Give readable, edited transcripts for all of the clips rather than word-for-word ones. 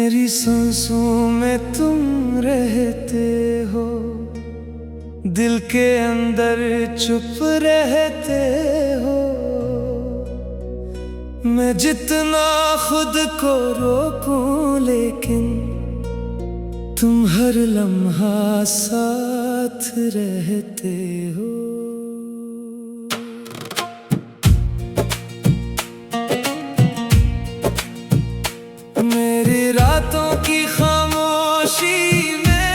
मेरी सांसों में तुम रहते हो, दिल के अंदर चुप रहते हो। मैं जितना खुद को रोकूं लेकिन तुम हर लम्हा साथ रहते हो। मेरी रातों की खामोशी में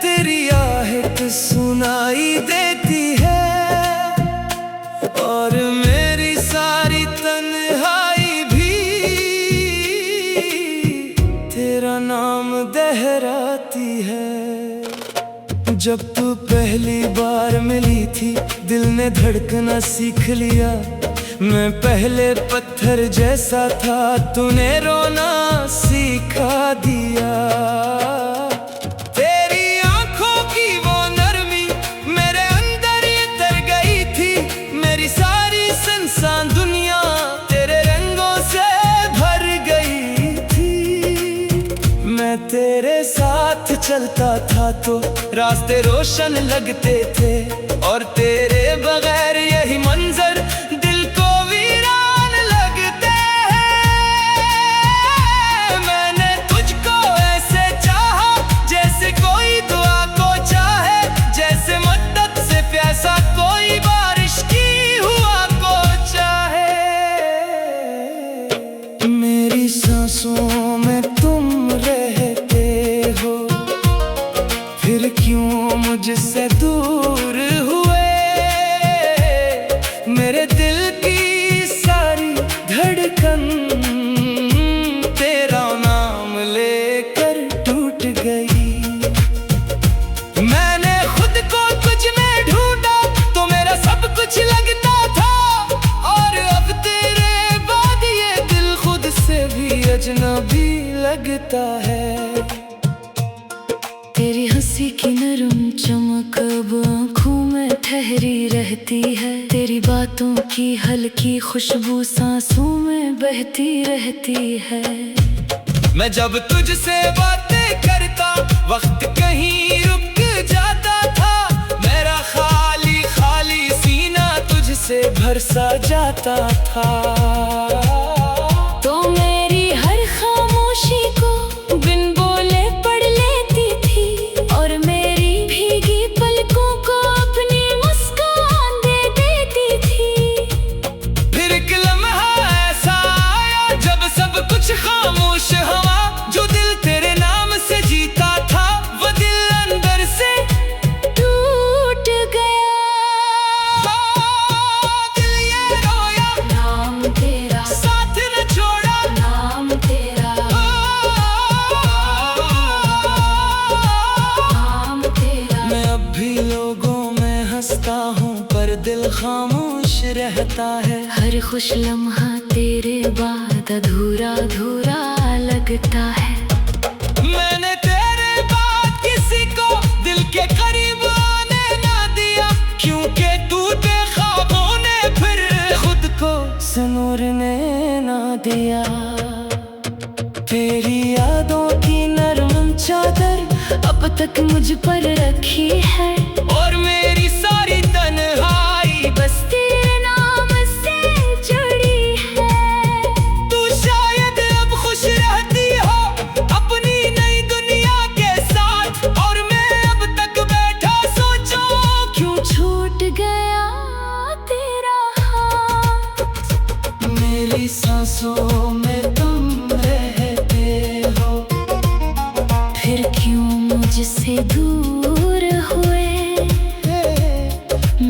तेरी आहट सुनाई देती है, और मेरी सारी तन्हाई भी तेरा नाम दोहराती है। जब तू पहली बार मिली थी दिल ने धड़कना सीख लिया। मैं पहले पत्थर जैसा था, तूने रोना सिखा दिया। तेरी आंखों की वो नरमी मेरे अंदर उतर गई थी। मेरी सारी सुनसान दुनिया तेरे रंगों से भर गई थी। मैं तेरे साथ चलता था तो रास्ते रोशन लगते थे, और तेरे बगैर यही मंजर दिल को वीरान लगते हैं। मैंने तुझको ऐसे चाहा जैसे कोई दुआ को चाहे, जैसे मद्दत से प्यासा कोई बारिश की हुआ को चाहे। मेरी सांसों में तुम रहते हो, फिर क्यों मुझसे दूर हुए। मेरे दिल की सारी धड़कन तेरा नाम लेकर टूट गई। मैंने खुद को तुझ में ढूंढा तो मेरा सब कुछ लगता था, और अब तेरे बाद ये दिल खुद से भी अजनबी लगता है। तेरी हंसी की नरम चमक अब आँखों में ठहरी रहती है। तेरी बातों की हल्की खुशबू सांसों में बहती रहती है। मैं जब तुझसे बातें करता वक्त कहीं रुक जाता था। मेरा खाली खाली सीना तुझसे भर सा जाता था। तो मेरी हर खामोशी को बिन बोले पढ़ लेती थी, और मेरी भीगी पलकों को अपनी मुस्कान दे देती थी। फिर एक लम्हा ऐसा आया जब सब कुछ खामोश हुआ। जो दिल तेरे नाम से जीता था वो दिल अंदर से टूट गया। दिल ये रोया, नाम तेरा साथ न छोड़ा, नाम तेरा नाम तेरा। मैं अब भी लोगों में हंसता हूँ पर दिल खामोश रहता है। हर खुश लम्हा तेरे बाद अधूरा अधूरा लगता है। मैंने तेरे बाद किसी को दिल के करीब आने ना दिया, क्योंकि टूटे ख्वाबों ने फिर खुद को संवारने ना दिया। तेरी यादों की नरम चादर अब तक मुझ पर रखी है, और मेरी सारी तन्हाई बस तेरे नाम से जुड़ी है। तू शायद अब खुश रहती हो अपनी नई दुनिया के साथ, और मैं अब तक बैठा सोचूं क्यों छूट गया तेरा हाथ। मेरी सांसों में तुम रहते हो, फिर क्यों मुझसे दूर हुए।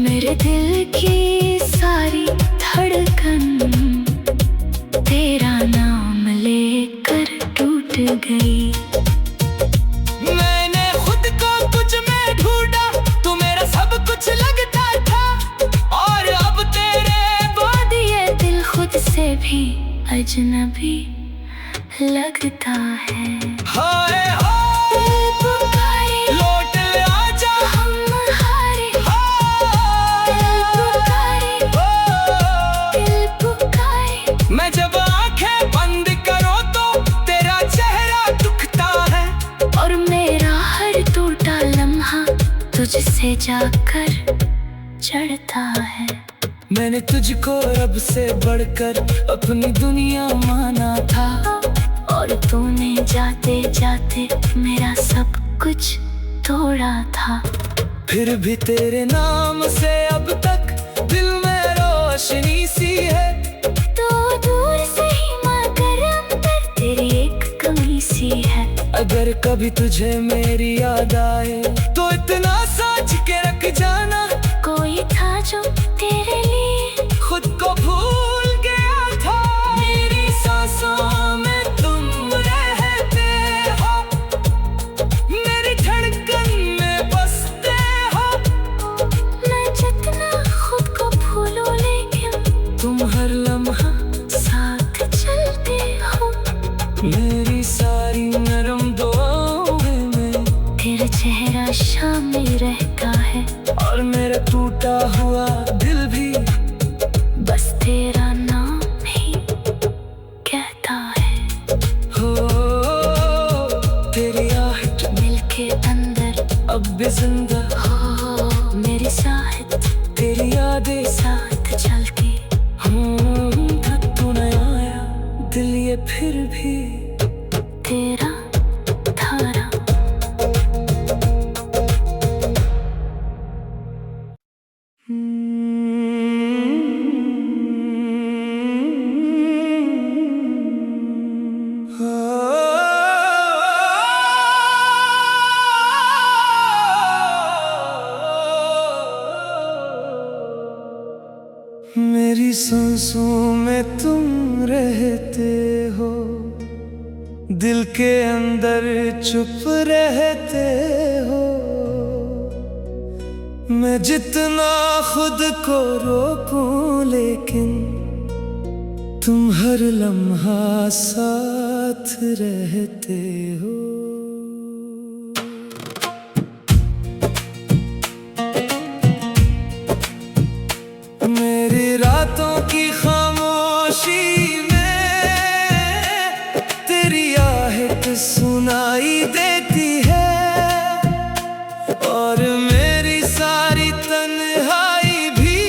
मेरे दिल की सारी धड़कन तेरा नाम लेकर टूट गई। मैंने खुद को तुझ में ढूंढा तो मेरा सब कुछ लगता था, और अब तेरे बाद ये दिल खुद से भी अजनबी लगता है। हाय दिल पुकारे लौट आजा हम हारे। दिल पुकारे दिल पुकारे। मैं जब आंखें बंद करो तो तुझसे जाकर चढ़ता है। मैंने तुझको रब से बढ़कर अपनी दुनिया माना था, और तूने जाते जाते मेरा सब कुछ तोड़ा था। फिर भी तेरे नाम से अब तक दिल में रोशनी सी है। तो दूर से ही मगर अंदर तेरी एक कमी सी है। अगर कभी तुझे मेरी याद आए तो इतना सोच के रख जाना, कोई था जो तेरे लिए खुद को भूल गया था। मेरी सांसों में तुम रहते हो, मेरी धड़कन में बसते हो। मैं जितना खुद को भूलूं लेकिन तुम हर लम्हा साथ चलते हो। मेरी सारी नरम दुआओं में तेरा चेहरा शामिल रहता है, और मेरा टूटा हुआ दिल भी बस तेरा नाम ही कहता है। हो। तेरी आहट दिल के अंदर अब भी जिंदा हो, मेरी साथ तेरी यादें साथ चलती। तक तू न आया दिल ये फिर भी तेरा धारा मेरी सांसों में तुम रहते हो, दिल के अंदर चुप रहते हो। मैं जितना खुद को रोकूं लेकिन तुम हर लम्हा साथ रहते हो। मेरी रातों की खामोशी में तेरी आहट सुनाई देती है, और मेरी सारी तन्हाई भी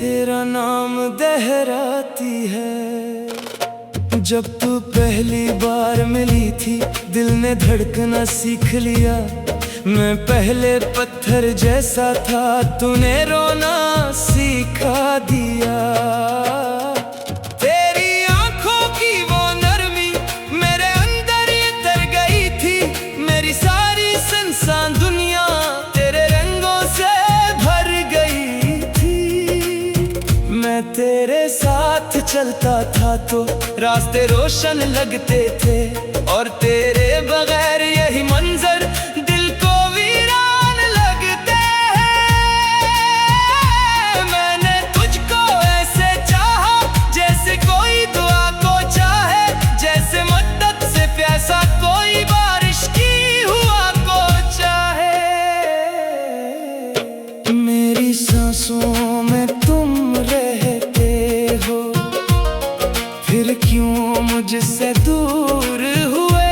तेरा नाम दोहराती है। जब तू पहली बार मिली थी दिल ने धड़कना सीख लिया। मैं पहले पत्थर जैसा था, तूने रोना सिखा दिया। तेरी आंखों की वो नरमी मेरे अंदर ये तर गई थी। मेरी सारी सुनसान दुनिया तेरे रंगों से भर गई थी। मैं तेरे साथ चलता था तो रास्ते रोशन लगते थे, और तेरे बगैर यही मंजर दिल को वीरान लगते हैं। मैंने तुझको ऐसे चाहा जैसे कोई दुआ को चाहे, जैसे मद्दत से प्यासा कोई बारिश की हुआ को चाहे। मेरी सांसों में तुम रहते हो, फिर क्यों मुझसे दूर हुए।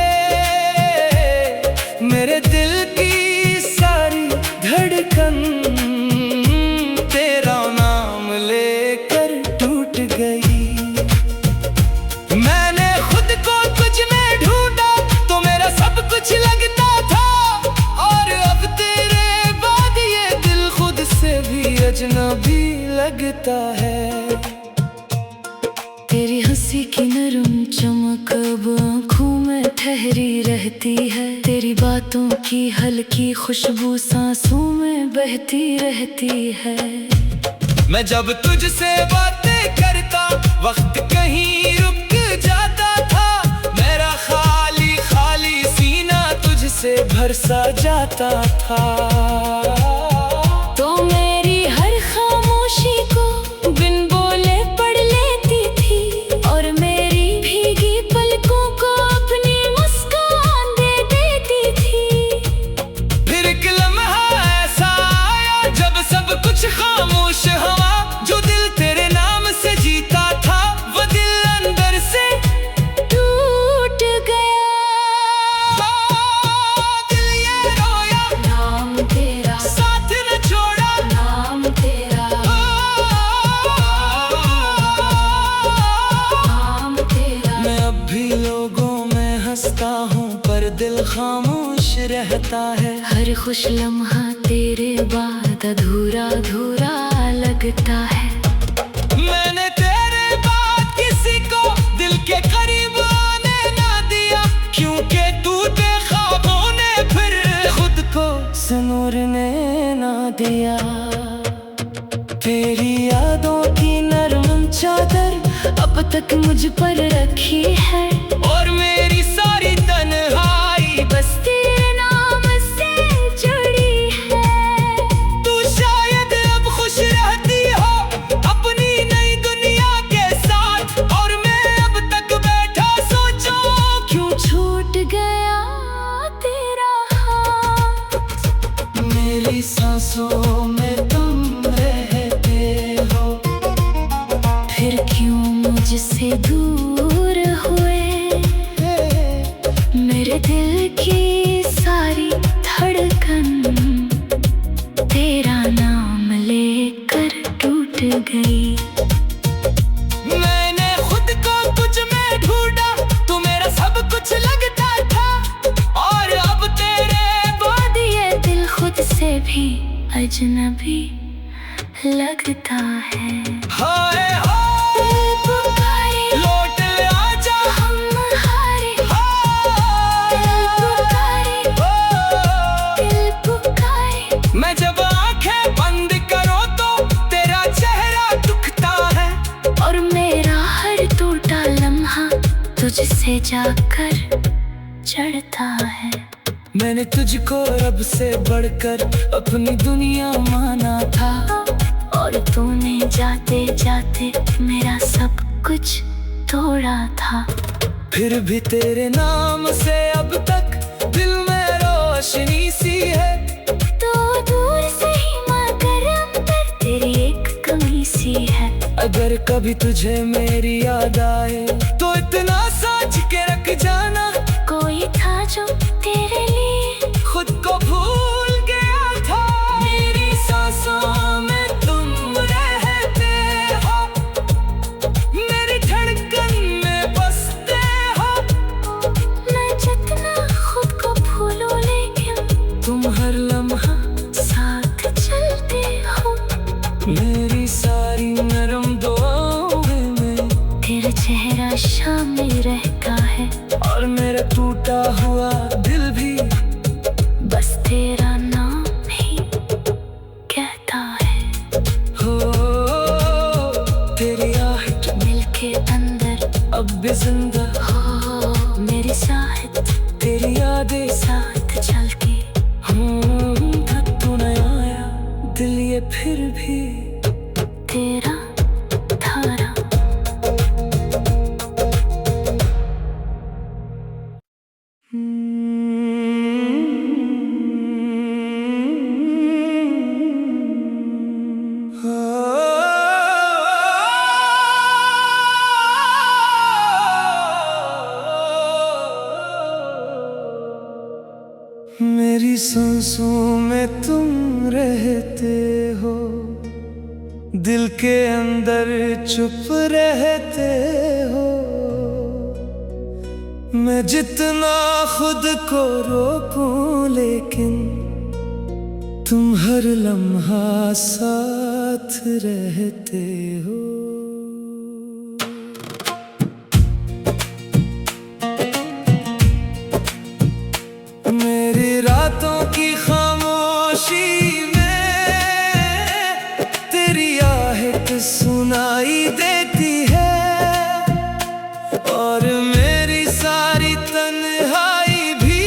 मेरे दिल की सारी धड़कन तेरा नाम लेकर टूट गई। मैंने खुद को तुझ में ढूंढा तो मेरा सब कुछ लगता था, और अब तेरे बाद ये दिल खुद से भी अजनबी लगता है। तेरी हंसी की नरम चमक अब आँखों में ठहरी रहती है। तेरी बातों की हल्की खुशबू सांसों में बहती रहती है। मैं जब तुझसे बातें करता वक्त कहीं रुक जाता था। मेरा खाली खाली सीना तुझसे भर सा जाता था। तो मेरी हर खामोशी को बिन बोले पढ़ लेती थी, और मेरी भीगी पलकों को अपनी मुस्कान दे देती थी। फिर एक लम्हा ऐसा आया जब सब कुछ खामोश हुआ। जो दिल तेरे नाम से जीता था वो दिल अंदर से टूट गया। दिल ये रो चुका हूँ पर दिल खामोश रहता है। हर खुश लम्हा तेरे बाद अधूरा अधूरा लगता है। मैंने तेरे बाद किसी को दिल के करीब आने ना दिया, क्योंकि टूटे ख्वाबों ने फिर खुद को संवरने ना दिया। तेरी यादों की नरम चादर अब तक मुझ पर रखी है, और मेरी सारी तन्हाई बस तेरे नाम से जुड़ी है। तू शायद अब खुश रहती हो अपनी नई दुनिया के साथ, और मैं अब तक बैठा सोचूं क्यों छूट गया तेरा हाथ। मेरी सांसों में तुम रहते हो, फिर क्यों मुझसे दूर हुए। मेरे दिल की सारी धड़कन तेरा नाम लेकर टूट गई। मैंने खुद को कुछ में ढूंढा, तू मेरा सब कुछ लगता था, और अब तेरे बाद ये दिल खुद से भी अजनबी लगता है। हाय हाय पुकारे लौट आजा हम हारे, दिल पुकारे दिल पुकारे। मैं जब आंखें बंद करो तो तेरा चेहरा दुखता है, और मेरा हर टूटा लम्हा तुझसे जाकर चढ़ता है। मैंने तुझको रब से बढ़कर अपनी दुनिया माना था, और तूने जाते जाते मेरा सब कुछ तोड़ा था। फिर भी तेरे नाम से अब तक दिल में रोशनी सी है। तो दूर से ही मगर अंदर तेरी एक कमी सी है। अगर कभी तुझे मेरी याद आए तो इतना सोच के रख जाना, कोई था जो तेरे लिए खुद को भूल गया था। मेरी सांसों में तुम रहते हो, मेरी धड़कन में बसते हो। मैं जितना खुद को भूलूं लेकिन तुम हर लम्हा साथ चलते हो। मेरी सारी नरम दुआओं में तेरा चेहरा शामिल रहता है, और मेरा टूटा हुआ दिल भी बस तेरा नाम ही कहता है। हो। तेरी आहट मिलके अंदर अब भी जिंदा हो मेरी साथ, तेरी यादें साथ चल के तक तू न आया, दिल ये फिर भी तेरा धारा। मेरी सांसों में तुम रहते हो, दिल के अंदर चुप रहते हो। मैं जितना खुद को रोकूं लेकिन तुम हर लम्हा साथ रहते हो। मेरी रातों की खामोशी में तेरी आहट सुनाई देती है, और मेरी सारी तन्हाई भी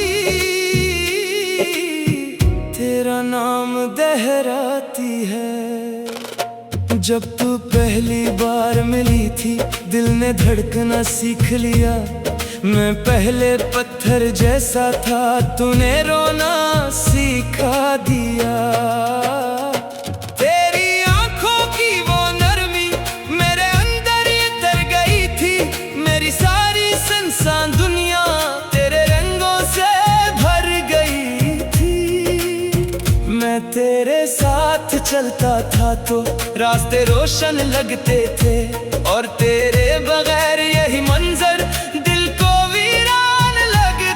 तेरा नाम दोहराती है। जब तू पहली बार मिली थी दिल ने धड़कना सीख लिया। मैं पहले पत्थर जैसा था, तूने रोना सिखा दिया। तेरी आंखों की वो नरमी मेरे अंदर ये तर गई थी। मेरी सारी सुनसान दुनिया तेरे रंगों से भर गई थी। मैं तेरे साथ चलता था तो रास्ते रोशन लगते थे, और तेरे बगैर यही मंजर दिल को वीरान लगता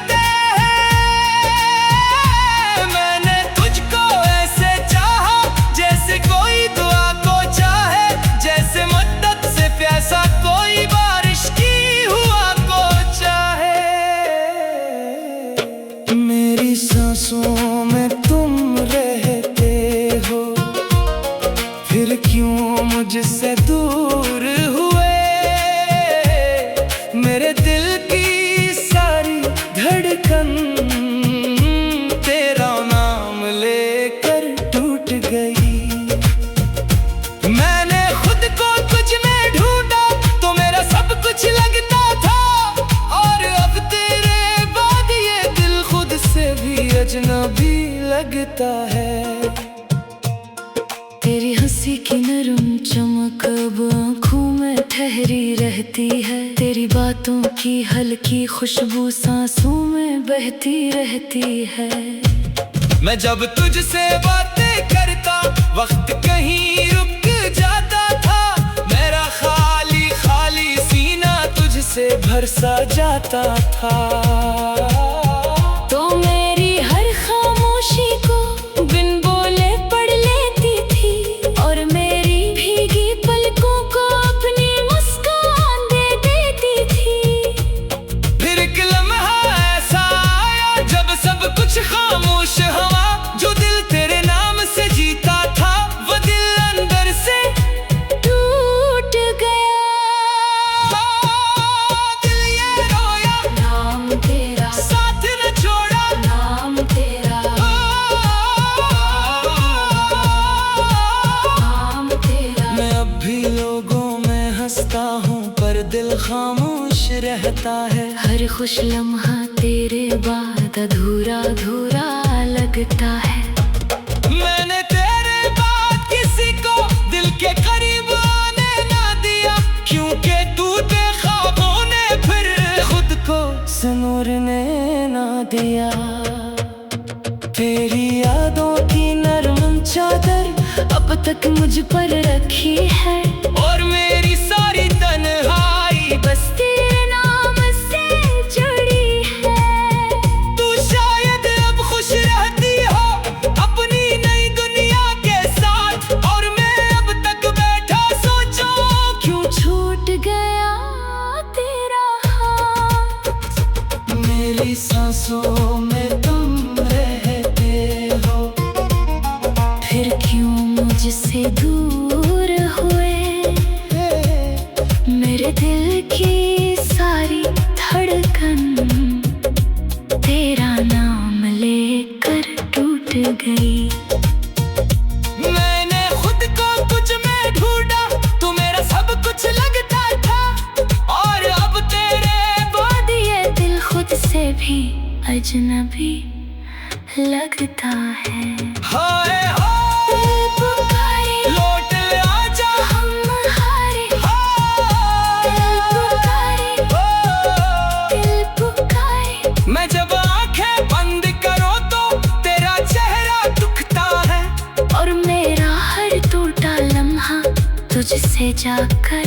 आँखों में ठहरी रहती है, तेरी बातों की हल्की खुशबू सांसों में बहती रहती है। मैं जब तुझसे बातें करता वक्त कहीं रुक जाता था, मेरा खाली खाली सीना तुझसे भर सा जाता था। तो मेरी हर खामोशी को बिन बोले पढ़ लेती थी, और मेरी भीगी पलकों को अपनी मुस्कान दे देती थी। फिर एक लम्हा ऐसा आया जब सब कुछ खामोश हवा, जो दिल तेरे नाम से जीता था वो दिल अंदर से टूट गया। दिल ये रोया, नाम तेरा साथ न छोड़ा, नाम तेरा नाम तेरा। मैं अब भी लोगों में हंसता हूँ पर दिल खामोश रहता है। हर खुश लम्हा तेरे बाद अधूरा अधूरा लगता है। मैंने तेरे बाद किसी को दिल के करीब आने ना दिया, क्योंकि टूटे ख्वाबों ने फिर खुद को संवारने ना दिया। तेरी यादों की नरम चादर अब तक मुझ पर रखी है, और मेरी सारी तन्हाई बस तेरे नाम से जुड़ी है। तू शायद अब खुश रहती हो अपनी नई दुनिया के साथ, और मैं अब तक बैठा सोचो क्यों छूट गया तेरा हाथ। मेरी सांसों में तुम रहते हो, फिर क्यों मुझसे दूर हुए। मेरे दिल की सारी धड़कन तेरा नाम लेकर टूट गई। मैंने खुद को तुझ में ढूंढा, तू मेरा सब कुछ लगता था, और अब तेरे बाद ये दिल खुद से भी अजनबी लगता है। हाय दिल पुकारे लौट आजा, हम हारे, दिल पुकारे दिल पुकारे। मैं जब आंखें बंद करो तो तेरा चेहरा दुखता है, और मेरा हर टूटा लम्हा तुझसे जाकर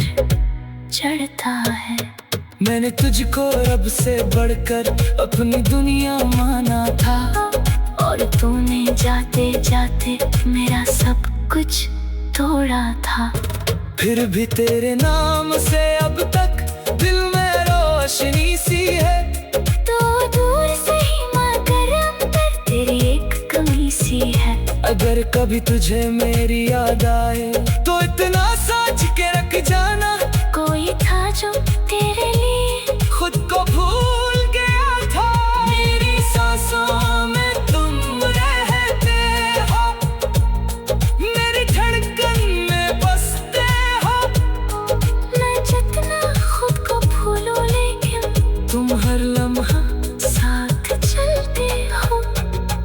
चढ़ता है। मैंने तुझको रब से बढ़कर अपनी दुनिया माना था, और तूने जाते जाते मेरा सब कुछ तोड़ा था। फिर भी तेरे नाम से अब तक दिल में रोशनी सी है। तो दूर से ही मगर अंदर तेरी एक कमी सी है। अगर कभी तुझे मेरी याद आए तो इतना सोच के रख जाना, कोई था जो तेरे लिए खुद को भूल गया था। मेरी सांसों में तुम रहते हो, मेरी धड़कन में बसते हो। मैं जितना खुद को भूलूं लेकिन तुम हर लम्हा साथ चलते हो।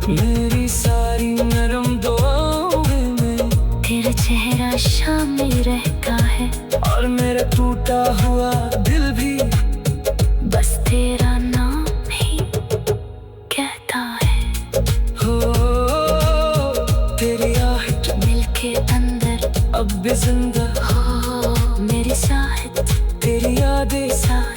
मेरी सारी नरम दुआओं में तेरा चेहरा शामिल रहता है, और मेरा टूटा हुआ दिल भी बस तेरा नाम ही कहता है। हो। तेरी आहट दिल के अंदर अब भी जिंदा, हो मेरी साहत, तेरी यादें साथ